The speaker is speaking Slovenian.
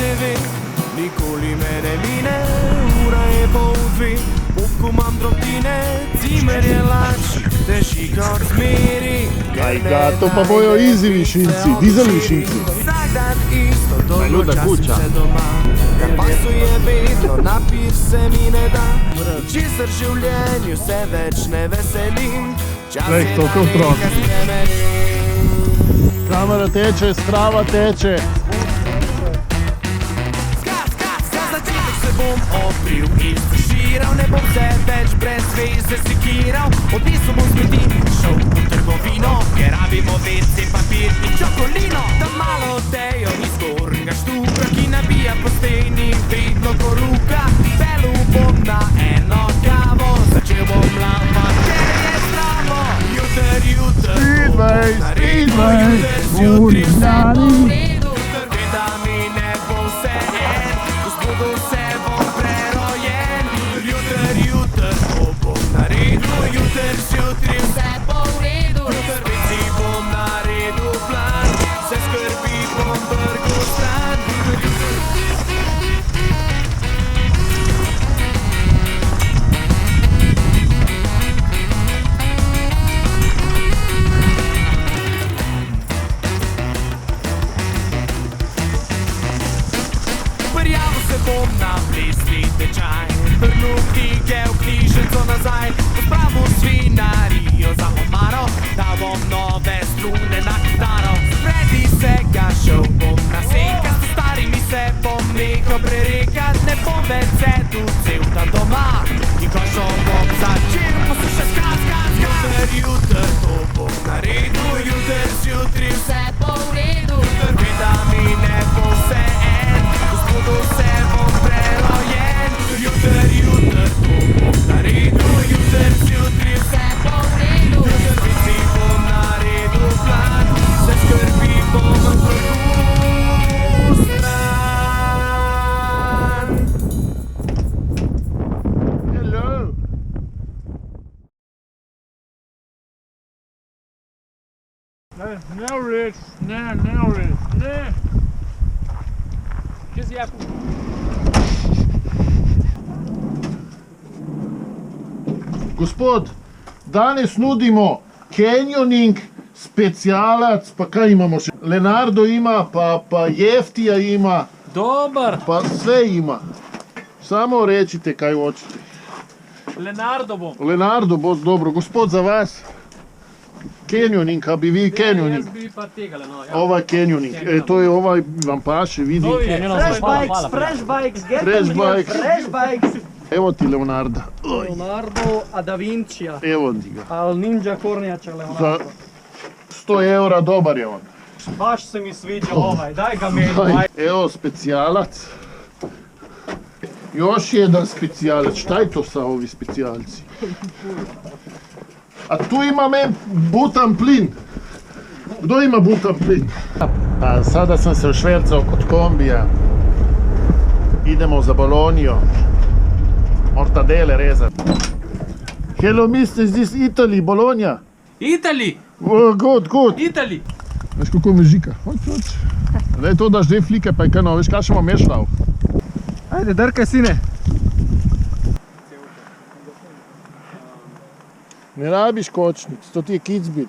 TV, nikoli me ne mine, ura je pol dve. Ko imam drobtine, cimer je lač, težji kot zmeri. Aj ga, to pa bojo easy višinci, dizel višinci. Vsak dan isto, dolgo časim se doma. Na pasu je vedno, napir se mi ne da. Česar življenju se več ne veselim. Čas je to kot otrok. nekaj spremenim. Kamera teče, strava teče. Za začetek se bom opril in stuširal, ne bom se več brez veze sekiral. Odnesel bom smeti, šel v trgovino, ker rabimo WC papir in čokolino. Da malo odejo iz gornjega štubra, ki nabija po steni vedno koruka. Pelil bom na eno kavo, začel bom lavat, ker je zdravo. Jutr, Speedway, Speedway, jutri vse bo v Uljani. redu. Vitamine bo vse en, gospodu se bom prerojen. Jutr, to bom naredil, jutr zjutri vse bo v redu. Veci bom naredil plan, vse skrbi bom vrgel stran. Prijavil se bom na plesni tečaj, vrnil knjige v knjižnico nazaj, pospravil svinarijo za omaro, dal bom nove strune na kitaro. Spredi se ga šel bom nasekat, s starimi se bom nehal prerekat, ne bom več sedel cel dan doma. In končno bom začel poslušat skat. Jutr, to bom naredil, jutr zjutri vse bo v redu. Vitamine bo vse en, gospodu se bom prerojen. Jutr, to bom naredil, jutr zjutri vse bo v redu. Veci bom naredil plan, vse skrbi bom vrgel stran. Hello. Ne vred, ne vred, ne. Kje si je? Gospod, danes nudimo canyoning, specialac, pa kaj imamo še? Leonardo ima, pa Jeftija ima, Dobar! pa sve ima. Samo rečite, kaj hočete. Leonardo bom. Leonardo bo dobro, gospod za vas. Canyoning, a bi vi canyoning? Jaz bi pa tegale, no. Ja. Ovaj canyoning, to je ovaj vam paše, vidi. To je, Fresh hvala, bikes, hvala. fresh bikes, get Fresh them here, bikes. fresh bikes. Evo ti Leonardo. Leonardo da Vincija, Evo ti ga. ali Ninja Kornjača Za Leonardo. 100 eura dobar je on. Baš se mi sviđa ovaj, daj ga meni. Aj. Evo specijalac. Još jedan specijalac. Šta je to sa ovi specijalci? A tu ima butan plin. Kdo ima butan plin? Pa sada sam se švercao kod kombija. Idemo za Boloniju. Mortadele rezat. Hello mister, is this Italy, Bologna? Italy! Oh, good, good. Italy! Veš kako me žika? Hoď. Daj to daš dve flike pa je kano, veš kaj še imam mešlav? Ajde, drkaj sine. Ne rabiš kočnic, to ti je kicbin.